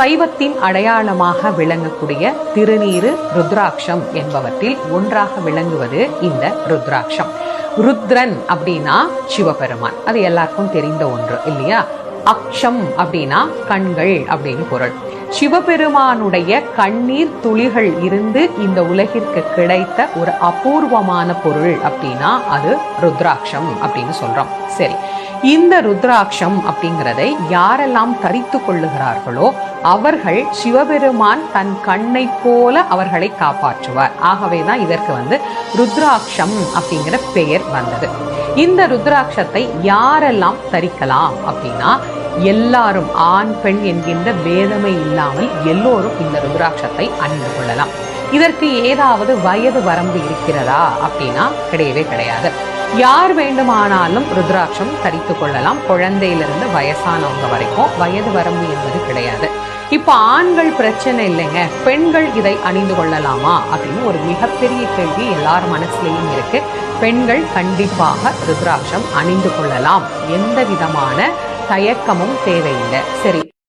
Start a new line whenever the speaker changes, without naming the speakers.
சைவத்தின் அடையாளமாக விளங்கக்கூடிய திருநீறு ருத்ராட்சம் என்பவற்றில் ஒன்றாக விளங்குவது இந்த ருத்ராட்சம். ருத்ரன் அப்படின்னா சிவபெருமான், அது எல்லாருக்கும் தெரிந்த ஒன்று இல்லையா? அக்ஷம் அப்படின்னா கண்கள் அப்படின்னு பொருள். சிவபெருமானுடைய கண்ணீர் துளிகள் இருந்து இந்த உலகிற்கு கிடைத்த ஒரு அபூர்வமான பொருள் அப்படின்னா அது ருத்ராட்சம் அப்படின்னு சொல்றோம். சரி, இந்த ருத்ராட்சம் அப்படிங்கிறதை யாரெல்லாம் தரித்து கொள்ளுகிறார்களோ அவர்கள் சிவபெருமான் தன் கண்ணை போல அவர்களை காப்பாற்றுவார். ஆகவேதான் இதற்கு ருத்ராட்சம் அப்படிங்கிற பெயர் வந்தது. இந்த ருத்ராட்சத்தை யாரெல்லாம் தரிக்கலாம் அப்படின்னா எல்லாரும், ஆண் பெண் என்கின்ற பேதமை இல்லாமல் எல்லோரும் இந்த ருத்ராட்சத்தை அணிந்து கொள்ளலாம். இதற்கு ஏதாவது வயது வரம்பு இருக்கிறதா அப்படின்னா கிடையவே கிடையாது. யார் வேண்டுமானாலும் ருத்ராட்சம் தரித்து கொள்ளலாம். குழந்தையிலிருந்து வயசானவங்க வரைக்கும் வயது வரம்பு என்பது கிடையாது. இப்ப ஆண்கள் பிரச்சனை இல்லைங்க, பெண்கள் இதை அணிந்து கொள்ளலாமா அப்படின்னு ஒரு மிகப்பெரிய கேள்வி எல்லார் மனசுலையும் இருக்கு. பெண்கள் கண்டிப்பாக ருத்ராட்சம் அணிந்து கொள்ளலாம், எந்த விதமான தயக்கமும் தேவையில்லை. சரி,